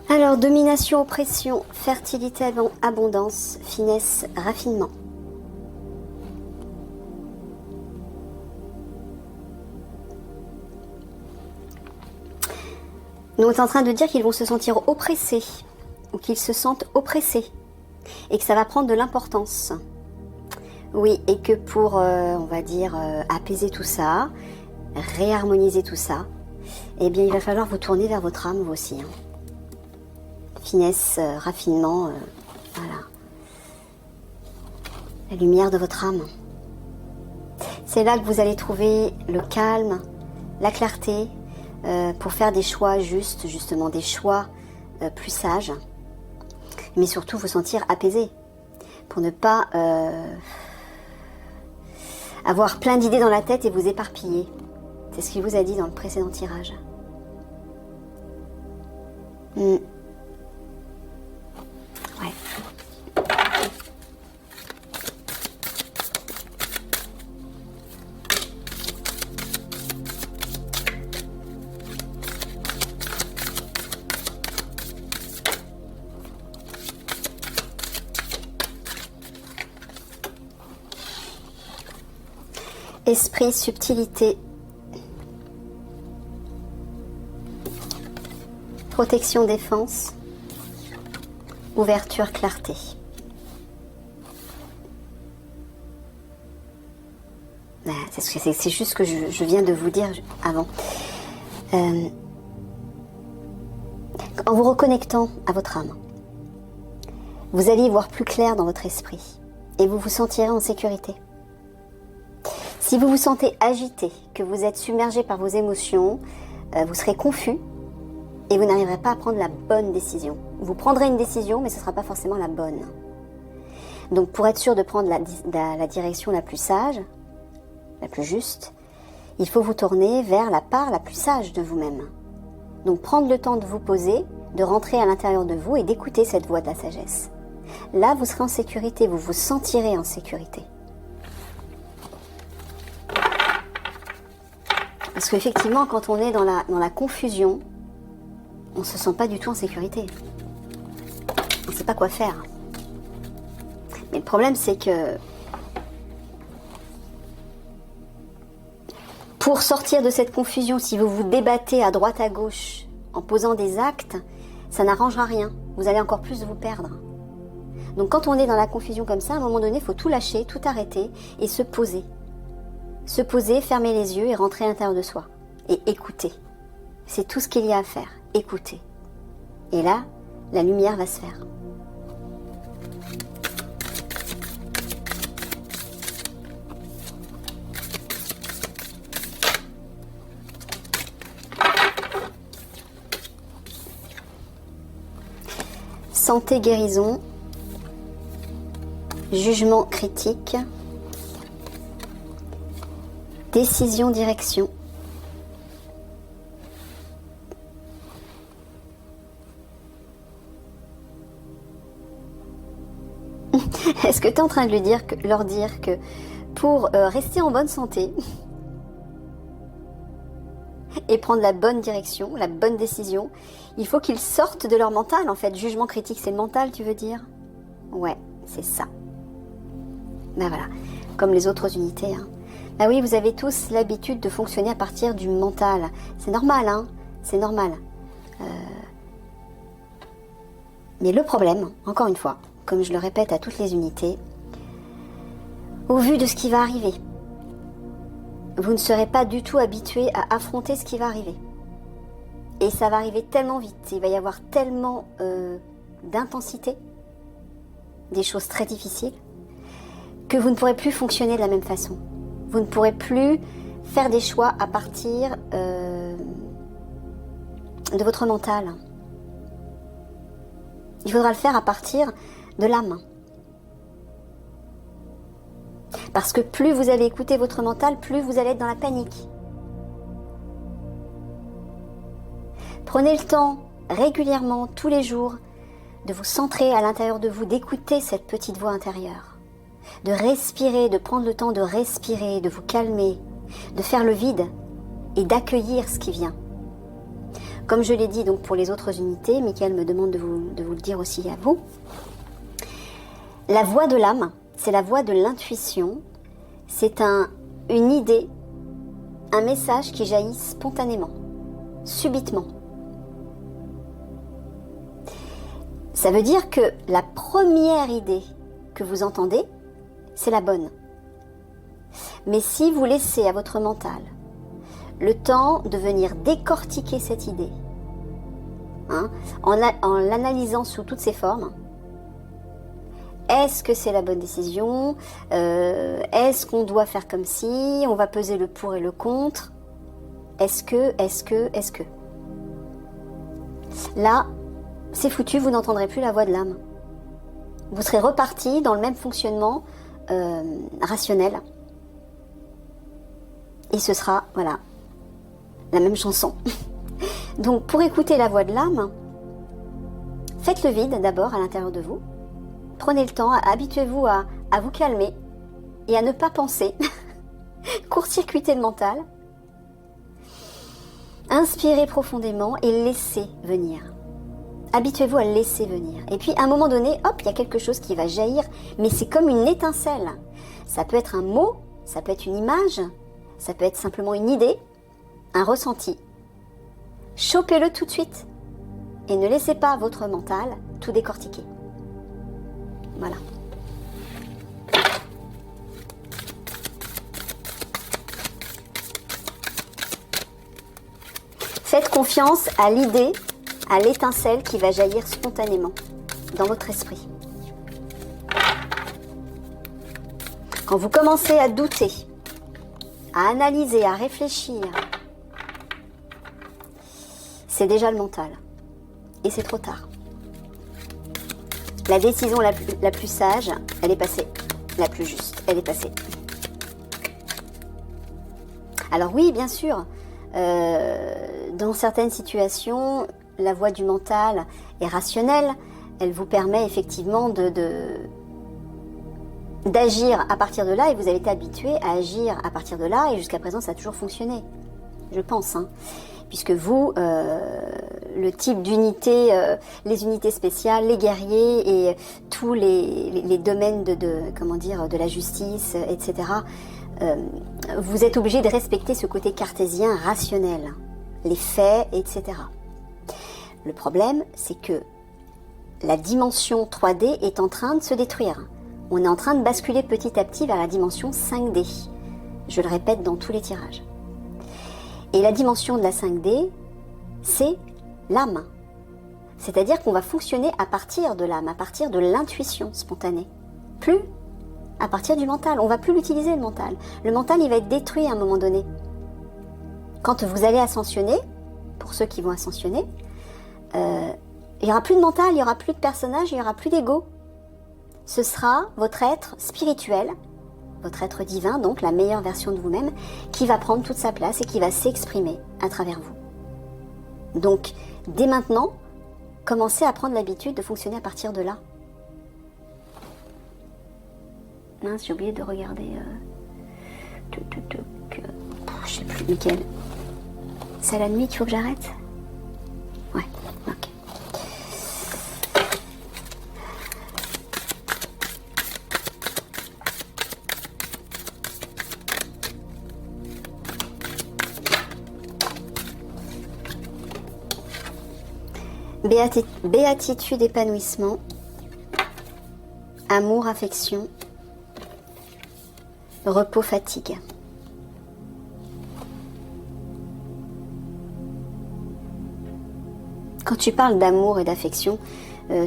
Alors, domination, oppression, fertilité, abondance, finesse, raffinement. Nous, on est en train de dire qu'ils vont se sentir oppressés, ou qu'ils se sentent oppressés, et que ça va prendre de l'importance. Oui, et que pour, on va dire, apaiser tout ça, réharmoniser tout ça, eh bien, il va falloir vous tourner vers votre âme, vous aussi. Hein. Finesse, raffinement, voilà. La lumière de votre âme. C'est là que vous allez trouver le calme, la clarté, pour faire des choix justes, justement, des choix plus sages. Mais surtout, vous sentir apaisé, pour ne pas avoir plein d'idées dans la tête et vous éparpiller. C'est ce qu'il vous a dit dans le précédent tirage. Ouais. Esprit, subtilité, protection, défense, ouverture, clarté. C'est juste ce que je viens de vous dire avant. En vous reconnectant à votre âme, vous allez y voir plus clair dans votre esprit et vous vous sentirez en sécurité. Si vous vous sentez agité, que vous êtes submergé par vos émotions, vous serez confus et vous n'arriverez pas à prendre la bonne décision. Vous prendrez une décision, mais ce ne sera pas forcément la bonne. Donc pour être sûr de prendre la direction la plus sage, la plus juste, il faut vous tourner vers la part la plus sage de vous-même. Donc prendre le temps de vous poser, de rentrer à l'intérieur de vous et d'écouter cette voix de la sagesse. Là, vous serez en sécurité, vous vous sentirez en sécurité. Parce qu'effectivement, quand on est dans la confusion, on ne se sent pas du tout en sécurité. On ne sait pas quoi faire. Mais le problème, c'est que pour sortir de cette confusion, si vous vous débattez à droite à gauche en posant des actes, ça n'arrangera rien. Vous allez encore plus vous perdre. Donc quand on est dans la confusion comme ça, à un moment donné, il faut tout lâcher, tout arrêter et se poser. Se poser, fermer les yeux et rentrer à l'intérieur de soi. Et écouter. C'est tout ce qu'il y a à faire. Écouter. Et là, la lumière va se faire. Santé, guérison. Jugement critique. Décision, direction. Est-ce que tu es en train de leur dire que pour rester en bonne santé et prendre la bonne direction, la bonne décision, il faut qu'ils sortent de leur mental en fait. Jugement critique, c'est le mental, tu veux dire? Ouais, c'est ça. Ben voilà, comme les autres unités, hein. Ah oui, vous avez tous l'habitude de fonctionner à partir du mental. C'est normal, hein, c'est normal. Mais le problème, encore une fois, comme je le répète à toutes les unités, au vu de ce qui va arriver, vous ne serez pas du tout habitué à affronter ce qui va arriver. Et ça va arriver tellement vite, il va y avoir tellement d'intensité, des choses très difficiles, que vous ne pourrez plus fonctionner de la même façon. Vous ne pourrez plus faire des choix à partir de votre mental. Il faudra le faire à partir de l'âme. Parce que plus vous allez écouter votre mental, plus vous allez être dans la panique. Prenez le temps, régulièrement, tous les jours, de vous centrer à l'intérieur de vous, d'écouter cette petite voix intérieure. De respirer, de prendre le temps de respirer, de vous calmer, de faire le vide et d'accueillir ce qui vient. Comme je l'ai dit donc pour les autres unités, Michael me demande de vous le dire aussi à vous. La voix de l'âme, c'est la voix de l'intuition. C'est une idée, un message qui jaillit spontanément, subitement. Ça veut dire que la première idée que vous entendez, c'est la bonne. Mais si vous laissez à votre mental le temps de venir décortiquer cette idée, en l'analysant sous toutes ses formes, est-ce que c'est la bonne décision? Est-ce qu'on doit faire comme si? On va peser le pour et le contre. Est-ce que Là, c'est foutu, vous n'entendrez plus la voix de l'âme. Vous serez reparti dans le même fonctionnement rationnel. Et ce sera, voilà, la même chanson. Donc, pour écouter la voix de l'âme, faites le vide d'abord à l'intérieur de vous. Prenez le temps, habituez-vous à vous calmer et à ne pas penser. Court-circuitez le mental. Inspirez profondément et laissez venir. Habituez-vous à le laisser venir. Et puis, à un moment donné, hop, il y a quelque chose qui va jaillir, mais c'est comme une étincelle. Ça peut être un mot, ça peut être une image, ça peut être simplement une idée, un ressenti. Chopez-le tout de suite et ne laissez pas votre mental tout décortiquer. Voilà. Faites confiance à l'idée, à l'étincelle qui va jaillir spontanément dans votre esprit. Quand vous commencez à douter, à analyser, à réfléchir, c'est déjà le mental. Et c'est trop tard. La décision la plus sage, elle est passée. La plus juste, elle est passée. Alors oui, bien sûr, dans certaines situations, la voix du mental est rationnelle. Elle vous permet effectivement d'agir à partir de là, et vous avez été habitué à agir à partir de là, et jusqu'à présent, ça a toujours fonctionné. Je pense, puisque vous, le type d'unité, les unités spéciales, les guerriers et tous les domaines de la justice, etc., vous êtes obligé de respecter ce côté cartésien rationnel, les faits, etc. Le problème, c'est que la dimension 3D est en train de se détruire. On est en train de basculer petit à petit vers la dimension 5D. Je le répète dans tous les tirages. Et la dimension de la 5D, c'est l'âme. C'est-à-dire qu'on va fonctionner à partir de l'âme, à partir de l'intuition spontanée. Plus à partir du mental. On ne va plus l'utiliser, le mental. Le mental, il va être détruit à un moment donné. Quand vous allez ascensionner, pour ceux qui vont ascensionner, il n'y aura plus de mental, il n'y aura plus de personnage, il n'y aura plus d'ego. Ce sera votre être spirituel, votre être divin, donc la meilleure version de vous-même, qui va prendre toute sa place et qui va s'exprimer à travers vous. Donc, dès maintenant, commencez à prendre l'habitude de fonctionner à partir de là. Mince, j'ai oublié de regarder... je sais plus, Mickaël. C'est à la nuit qu'il faut que j'arrête? Ouais, ok. Béatitude, épanouissement, amour, affection, repos, fatigue. Quand tu parles d'amour et d'affection,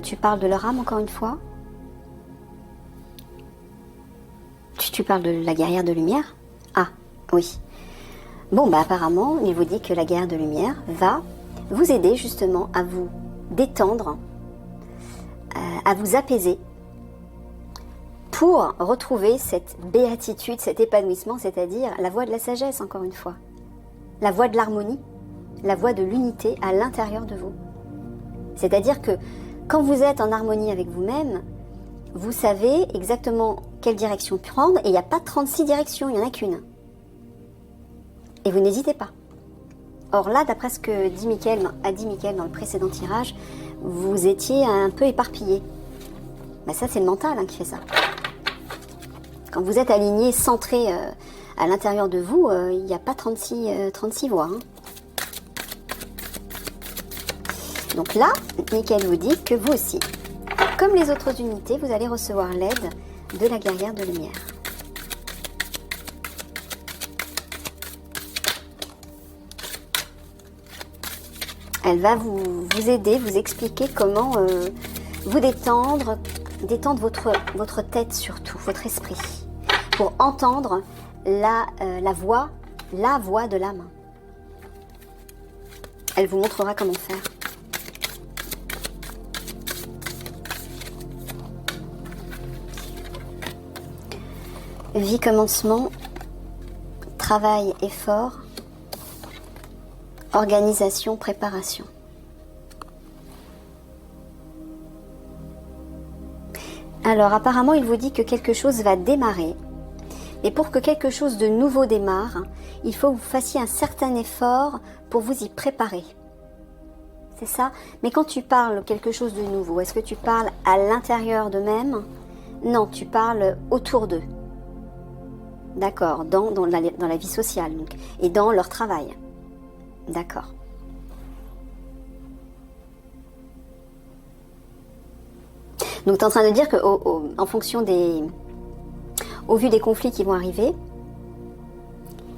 tu parles de leur âme encore une fois? Tu parles de la guerrière de lumière? Ah, oui. Bon, apparemment, il vous dit que la guerrière de lumière va vous aider justement à vous détendre, à vous apaiser, pour retrouver cette béatitude, cet épanouissement, c'est-à-dire la voie de la sagesse, encore une fois. La voie de l'harmonie, la voie de l'unité à l'intérieur de vous. C'est-à-dire que quand vous êtes en harmonie avec vous-même, vous savez exactement quelle direction prendre, et il n'y a pas 36 directions, il n'y en a qu'une. Et vous n'hésitez pas. Or là, d'après ce que a dit Mickaël dans le précédent tirage, vous étiez un peu éparpillé. Ben ça, c'est le mental qui fait ça. Quand vous êtes aligné, centré à l'intérieur de vous, il n'y a pas 36 voix. Donc là, Mickaël vous dit que vous aussi, comme les autres unités, vous allez recevoir l'aide de la guerrière de lumière. Elle va vous aider, vous expliquer comment vous détendre votre tête surtout, votre esprit, pour entendre la voix de l'âme. Elle vous montrera comment faire. Vie, commencement, travail, effort, organisation, préparation. Alors apparemment il vous dit que quelque chose va démarrer. Et pour que quelque chose de nouveau démarre, il faut que vous fassiez un certain effort pour vous y préparer. C'est ça? Mais quand tu parles quelque chose de nouveau, est-ce que tu parles à l'intérieur d'eux-mêmes? Non, tu parles autour d'eux. D'accord, dans la vie sociale donc, et dans leur travail. D'accord. Donc tu es en train de dire que en fonction au vu des conflits qui vont arriver,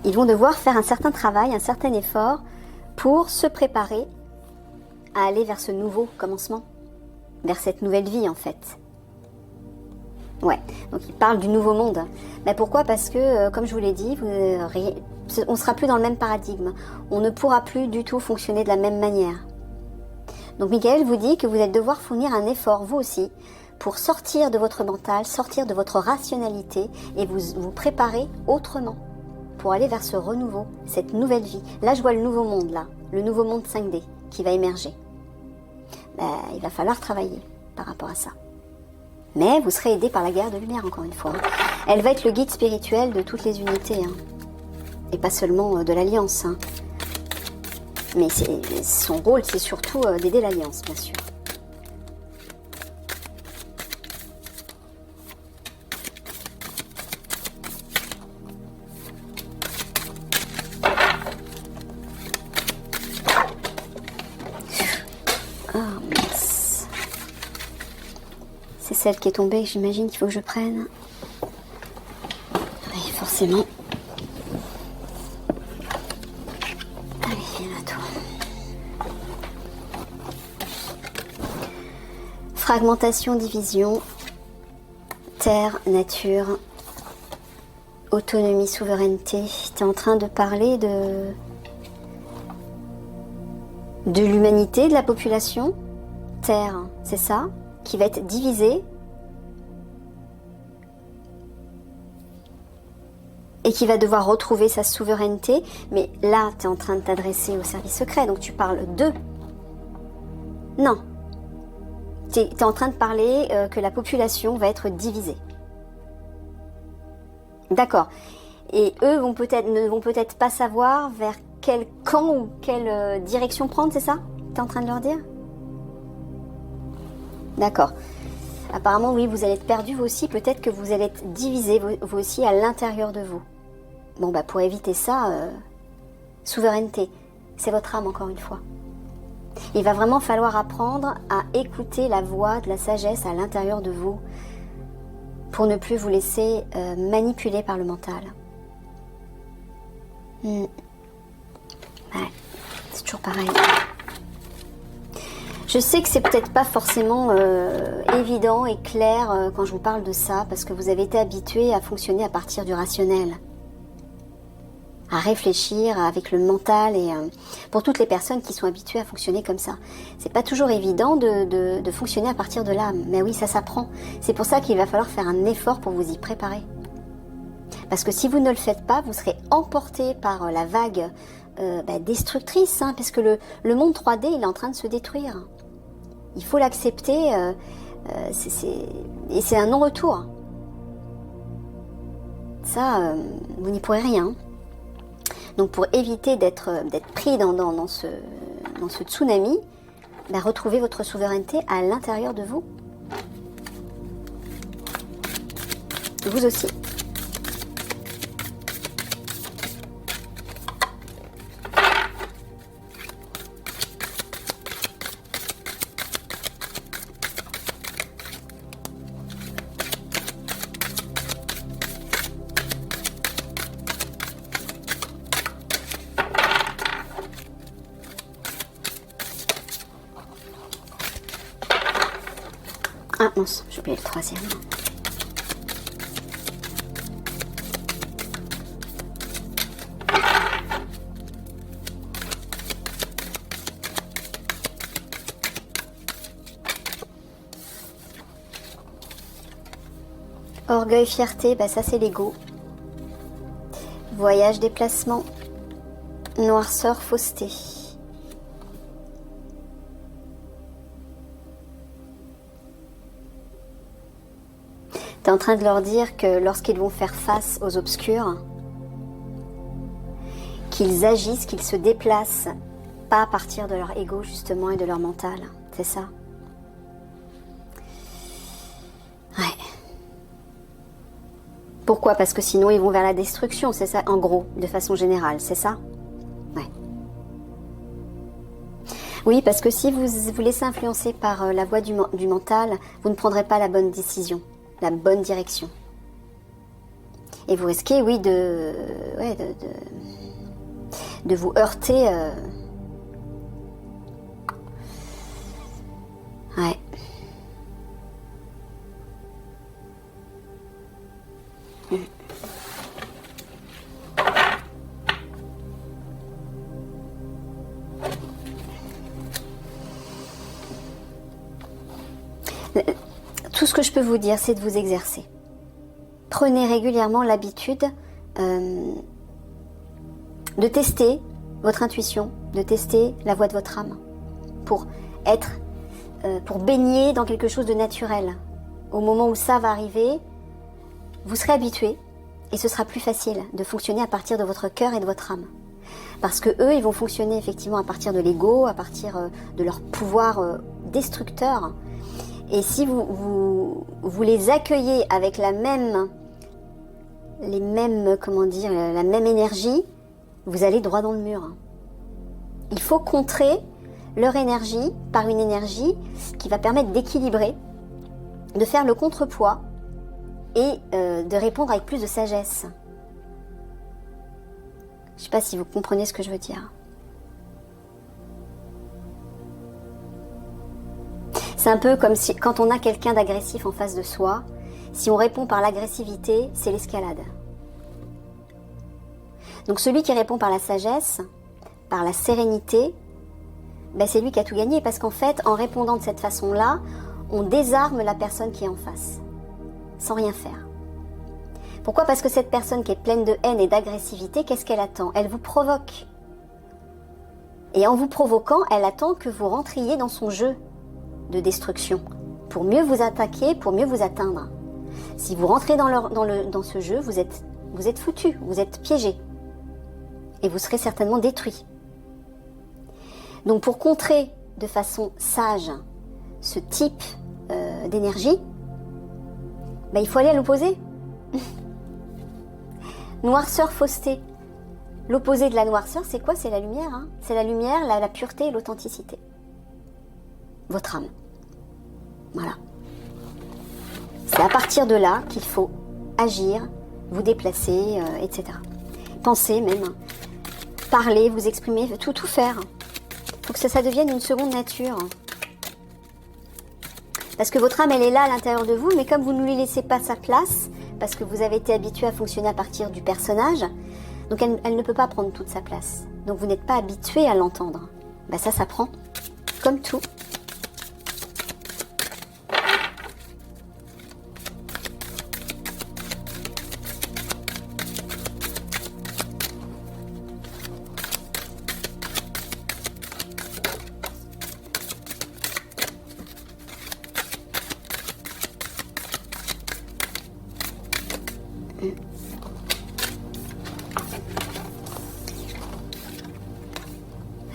ils vont devoir faire un certain travail, un certain effort pour se préparer à aller vers ce nouveau commencement, vers cette nouvelle vie en fait. Ouais, donc il parle du nouveau monde. Mais pourquoi? Parce que, comme je vous l'ai dit, on ne sera plus dans le même paradigme. On ne pourra plus du tout fonctionner de la même manière. Donc Mickaël vous dit que vous allez devoir fournir un effort, vous aussi, pour sortir de votre mental, sortir de votre rationalité et vous préparer autrement pour aller vers ce renouveau, cette nouvelle vie. Là, je vois le nouveau monde, là, le nouveau monde 5D qui va émerger. Il va falloir travailler par rapport à ça. Mais vous serez aidé par la guerre de lumière, encore une fois. Elle va être le guide spirituel de toutes les unités. Et pas seulement de l'Alliance. Mais son rôle, c'est surtout d'aider l'Alliance, bien sûr. Ah, mince. C'est celle qui est tombée, j'imagine qu'il faut que je prenne. Oui, forcément. Allez, viens là, toi. Fragmentation, division, terre, nature, autonomie, souveraineté. Tu es en train de parler de l'humanité, de la population. Terre, c'est ça, qui va être divisée et qui va devoir retrouver sa souveraineté. Mais là, tu es en train de t'adresser au service secret, donc tu parles d'eux. Non. Tu es en train de parler que la population va être divisée. D'accord. Et eux ne vont peut-être pas savoir vers quel camp ou quelle direction prendre, c'est ça? Tu es en train de leur dire? D'accord. Apparemment, oui, vous allez être perdus vous aussi. Peut-être que vous allez être divisés vous aussi à l'intérieur de vous. Bon, pour éviter ça, souveraineté. C'est votre âme, encore une fois. Il va vraiment falloir apprendre à écouter la voix de la sagesse à l'intérieur de vous pour ne plus vous laisser manipuler par le mental. Ouais, c'est toujours pareil. Je sais que c'est peut-être pas forcément évident et clair quand je vous parle de ça, parce que vous avez été habitué à fonctionner à partir du rationnel, à réfléchir avec le mental, et pour toutes les personnes qui sont habituées à fonctionner comme ça, c'est pas toujours évident de fonctionner à partir de l'âme. Mais oui, ça s'apprend. C'est pour ça qu'il va falloir faire un effort pour vous y préparer. Parce que si vous ne le faites pas, vous serez emporté par la vague destructrice, parce que le monde 3D, il est en train de se détruire. Il faut l'accepter, et c'est un non-retour. Ça, vous n'y pourrez rien. Donc pour éviter d'être pris dans ce tsunami, ben, retrouvez votre souveraineté à l'intérieur de vous. Vous aussi. Ah mince, j'ai oublié le troisième. Orgueil, fierté, bah ça c'est l'ego. Voyage, déplacement, noirceur, fausseté. Tu es en train de leur dire que lorsqu'ils vont faire face aux obscurs, qu'ils agissent, qu'ils se déplacent, pas à partir de leur ego justement et de leur mental. C'est ça? Ouais. Pourquoi? Parce que sinon ils vont vers la destruction, c'est ça, en gros, de façon générale, c'est ça? Ouais. Oui, parce que si vous vous laissez influencer par la voie du mental, vous ne prendrez pas la bonne décision, la bonne direction. Et vous risquez, oui, de vous heurter. Ouais. Tout ce que je peux vous dire, c'est de vous exercer. Prenez régulièrement l'habitude de tester votre intuition, de tester la voix de votre âme, pour baigner dans quelque chose de naturel. Au moment où ça va arriver, vous serez habitué et ce sera plus facile de fonctionner à partir de votre cœur et de votre âme. Parce que eux, ils vont fonctionner effectivement à partir de l'ego, à partir de leur pouvoir destructeur. Et si vous les accueillez avec la même énergie, vous allez droit dans le mur. Il faut contrer leur énergie par une énergie qui va permettre d'équilibrer, de faire le contrepoids et de répondre avec plus de sagesse. Je ne sais pas si vous comprenez ce que je veux dire. C'est un peu comme si, quand on a quelqu'un d'agressif en face de soi, si on répond par l'agressivité, c'est l'escalade. Donc celui qui répond par la sagesse, par la sérénité, ben c'est lui qui a tout gagné, parce qu'en fait, en répondant de cette façon-là, on désarme la personne qui est en face, sans rien faire. Pourquoi? Parce que cette personne qui est pleine de haine et d'agressivité, qu'est-ce qu'elle attend? Elle vous provoque. Et en vous provoquant, elle attend que vous rentriez dans son jeu de destruction, pour mieux vous attaquer, pour mieux vous atteindre. Si vous rentrez dans ce jeu, vous êtes foutu, vous êtes piégé. Et vous serez certainement détruit. Donc pour contrer de façon sage ce type d'énergie, ben, il faut aller à l'opposé. Noirceur, fausseté. L'opposé de la noirceur, c'est quoi? C'est la lumière. Hein, c'est la lumière, la pureté et l'authenticité. Votre âme. Voilà. C'est à partir de là qu'il faut agir, vous déplacer, etc. Penser même, parler, vous exprimer, tout faire. Il faut que ça devienne une seconde nature. Parce que votre âme, elle est là à l'intérieur de vous, mais comme vous ne lui laissez pas sa place, parce que vous avez été habitué à fonctionner à partir du personnage, donc elle ne peut pas prendre toute sa place. Donc vous n'êtes pas habitué à l'entendre. Ben ça prend, comme tout.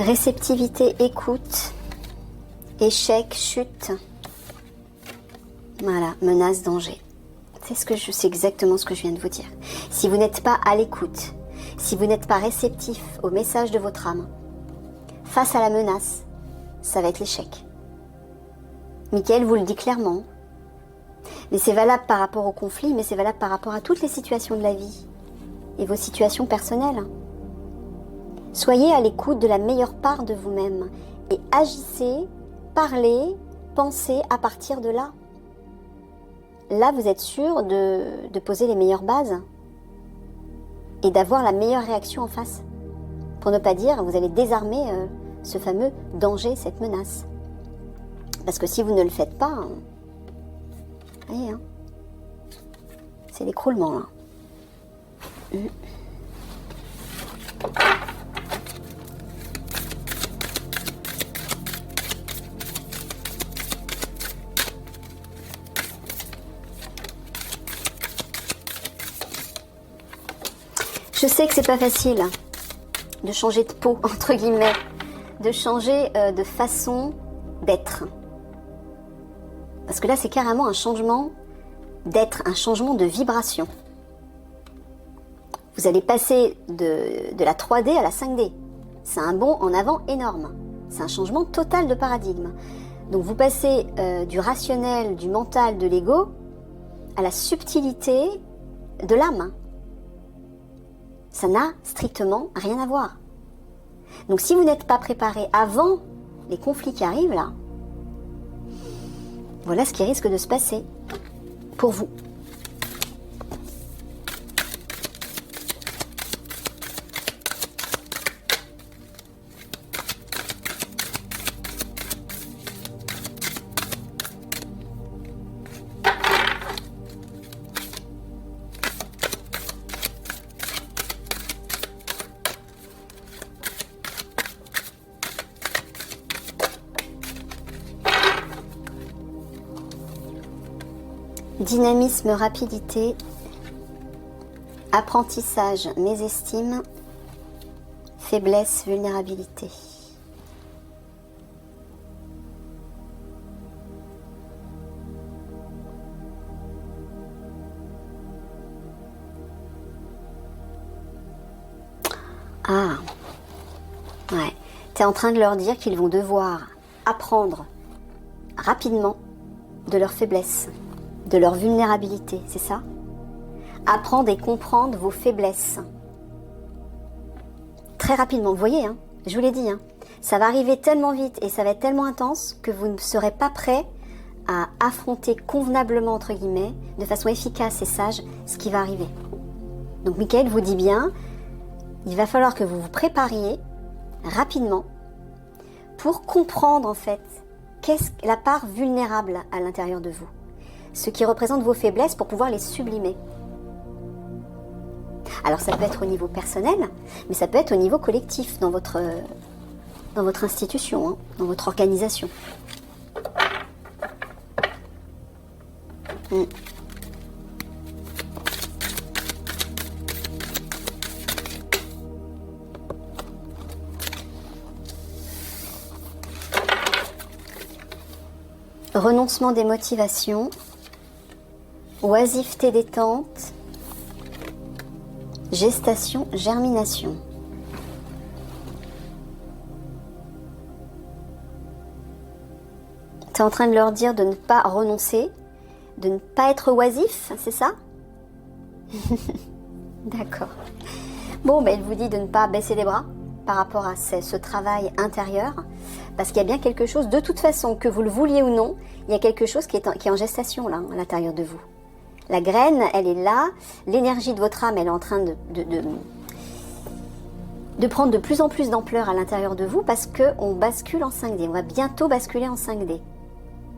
Réceptivité, écoute, échec, chute. Voilà, menace, danger. C'est exactement ce que je viens de vous dire. Si vous n'êtes pas à l'écoute, si vous n'êtes pas réceptif au message de votre âme, face à la menace, ça va être l'échec. Michael vous le dit clairement. Mais c'est valable par rapport au conflit, mais c'est valable par rapport à toutes les situations de la vie et vos situations personnelles. Soyez à l'écoute de la meilleure part de vous-même et agissez, parlez, pensez à partir de là. Là, vous êtes sûr de poser les meilleures bases et d'avoir la meilleure réaction en face. Pour ne pas dire, vous allez désarmer ce fameux danger, cette menace. Parce que si vous ne le faites pas, voyez, hein, c'est l'écroulement là. Je sais que c'est pas facile de changer de peau, entre guillemets, de changer de façon d'être. Parce que là, c'est carrément un changement d'être, un changement de vibration. Vous allez passer de la 3D à la 5D. C'est un bond en avant énorme. C'est un changement total de paradigme. Donc vous passez du rationnel, du mental, de l'ego, à la subtilité de l'âme. Ça n'a strictement rien à voir. Donc si vous n'êtes pas préparé avant les conflits qui arrivent là, voilà ce qui risque de se passer pour vous. Dynamisme, rapidité, apprentissage, mésestime, faiblesse, vulnérabilité. Ah, ouais. Tu es en train de leur dire qu'ils vont devoir apprendre rapidement de leurs faiblesses, de leur vulnérabilité, c'est ça? Apprendre et comprendre vos faiblesses. Très rapidement, vous voyez, hein, je vous l'ai dit, hein, ça va arriver tellement vite et ça va être tellement intense que vous ne serez pas prêt à affronter convenablement, entre guillemets, de façon efficace et sage, ce qui va arriver. Donc Michael vous dit bien, il va falloir que vous vous prépariez rapidement pour comprendre en fait qu'est-ce la part vulnérable à l'intérieur de vous. Ce qui représente vos faiblesses pour pouvoir les sublimer. Alors ça peut être au niveau personnel, mais ça peut être au niveau collectif, dans votre institution, hein, dans votre organisation. Renoncement des motivations. Oisiveté détente, gestation, germination. Tu es en train de leur dire de ne pas renoncer, de ne pas être oisif, c'est ça? D'accord. Bon, ben, il vous dit de ne pas baisser les bras par rapport à ce travail intérieur, parce qu'il y a bien quelque chose, de toute façon, que vous le vouliez ou non, il y a quelque chose qui est en gestation là, à l'intérieur de vous. La graine, elle est là, l'énergie de votre âme, elle est en train de prendre de plus en plus d'ampleur à l'intérieur de vous parce qu'on bascule en 5D, on va bientôt basculer en 5D.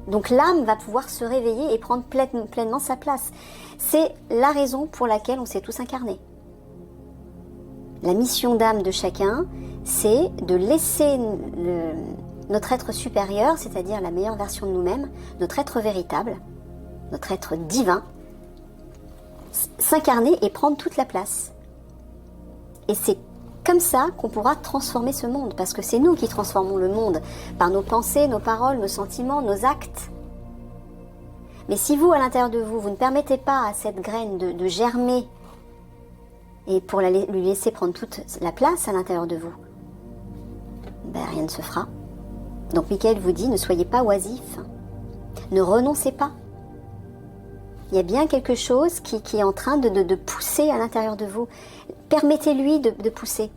Donc l'âme va pouvoir se réveiller et prendre pleinement sa place. C'est la raison pour laquelle on s'est tous incarnés. La mission d'âme de chacun, c'est de laisser notre être supérieur, c'est-à-dire la meilleure version de nous-mêmes, notre être véritable, notre être divin, s'incarner et prendre toute la place. Et c'est comme ça qu'on pourra transformer ce monde, parce que c'est nous qui transformons le monde par nos pensées, nos paroles, nos sentiments, nos actes. Mais si vous, à l'intérieur de vous, vous ne permettez pas à cette graine de germer et pour lui laisser prendre toute la place à l'intérieur de vous, ben, rien ne se fera. Donc Michael vous dit, ne soyez pas oisifs, ne renoncez pas. Il y a bien quelque chose qui est en train de pousser à l'intérieur de vous. Permettez-lui de pousser,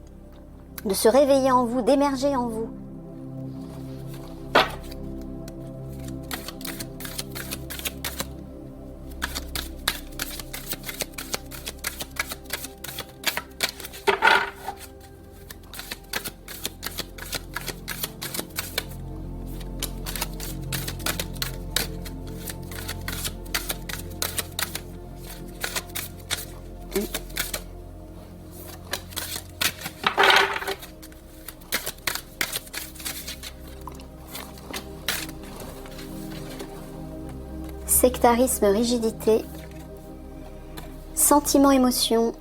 de se réveiller en vous, d'émerger en vous. Sectarisme, rigidité, sentiment, émotion,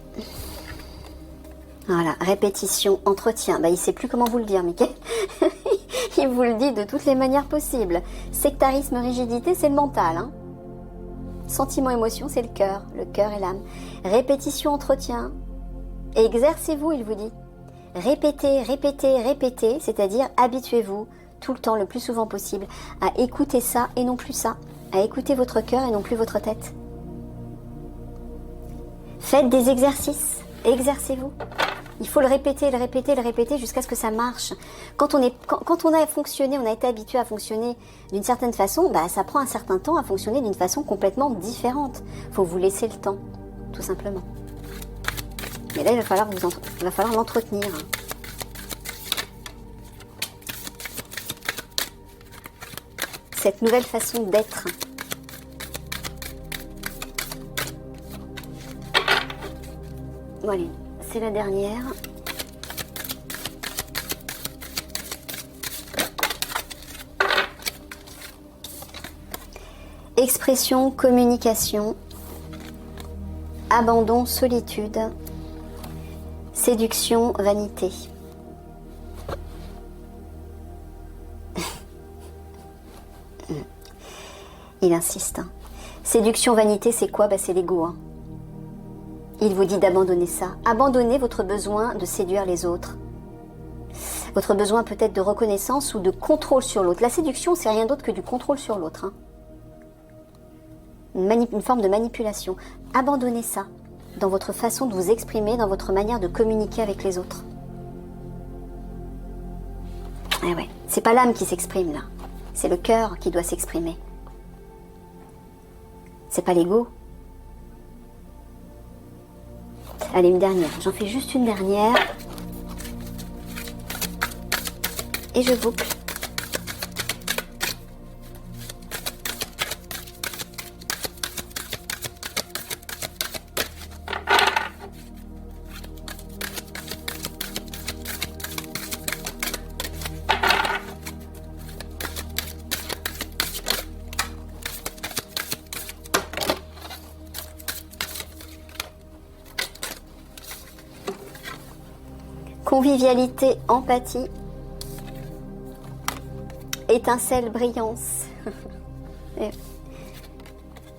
voilà, répétition, entretien. Bah, il ne sait plus comment vous le dire, Michael. Il vous le dit de toutes les manières possibles. Sectarisme, rigidité, c'est le mental. Hein. Sentiment, émotion, c'est le cœur et l'âme. Répétition, entretien. Exercez-vous, il vous dit. Répétez, répétez, répétez, c'est-à-dire habituez-vous tout le temps, le plus souvent possible, à écouter ça et non plus ça. À écouter votre cœur et non plus votre tête. Faites des exercices, exercez-vous. Il faut le répéter, le répéter, le répéter jusqu'à ce que ça marche. Quand on a fonctionné, on a été habitué à fonctionner d'une certaine façon, bah, ça prend un certain temps à fonctionner d'une façon complètement différente. Il faut vous laisser le temps, tout simplement. Mais là, il va falloir l'entretenir. Cette nouvelle façon d'être. Voilà, c'est la dernière. Expression, communication, abandon, solitude, séduction, vanité. Il insiste. Hein. Séduction, vanité, c'est quoi? C'est l'ego. Hein. Il vous dit d'abandonner ça. Abandonnez votre besoin de séduire les autres. Votre besoin peut-être de reconnaissance ou de contrôle sur l'autre. La séduction, c'est rien d'autre que du contrôle sur l'autre. Hein. Une forme de manipulation. Abandonnez ça dans votre façon de vous exprimer, dans votre manière de communiquer avec les autres. Eh ouais, c'est pas l'âme qui s'exprime là. C'est le cœur qui doit s'exprimer. C'est pas l'ego. Allez, une dernière. J'en fais juste une dernière. Et je boucle. Convivialité, empathie, étincelle, brillance,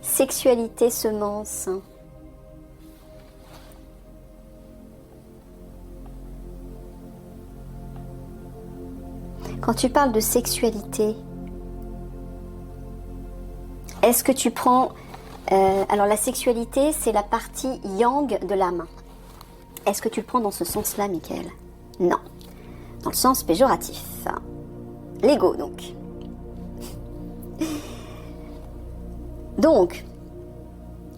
sexualité, semence. Quand tu parles de sexualité, est-ce que tu prends... alors la sexualité, c'est la partie yang de l'âme. Est-ce que tu le prends dans ce sens-là, Michael? Non. Dans le sens péjoratif. L'ego, donc. Donc,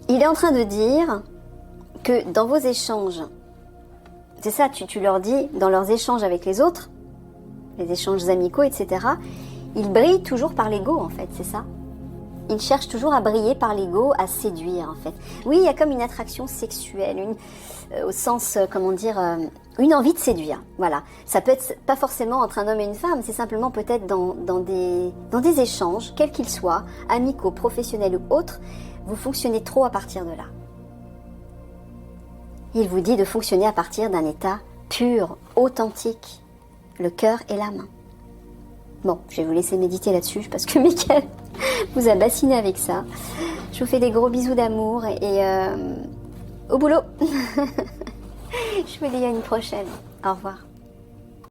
il est en train de dire que dans vos échanges, c'est ça, tu leur dis, dans leurs échanges avec les autres, les échanges amicaux, etc., ils brillent toujours par l'ego, en fait, c'est ça? Ils cherchent toujours à briller par l'ego, à séduire, en fait. Oui, il y a comme une attraction sexuelle, au sens, une envie de séduire. Voilà. Ça peut être pas forcément entre un homme et une femme, c'est simplement peut-être dans des échanges, quels qu'ils soient, amicaux, professionnels ou autres, vous fonctionnez trop à partir de là. Il vous dit de fonctionner à partir d'un état pur, authentique, le cœur et la main. Bon, je vais vous laisser méditer là-dessus parce que Mickaël vous a bassiné avec ça. Je vous fais des gros bisous d'amour et au boulot. Je vous dis à une prochaine. Au revoir.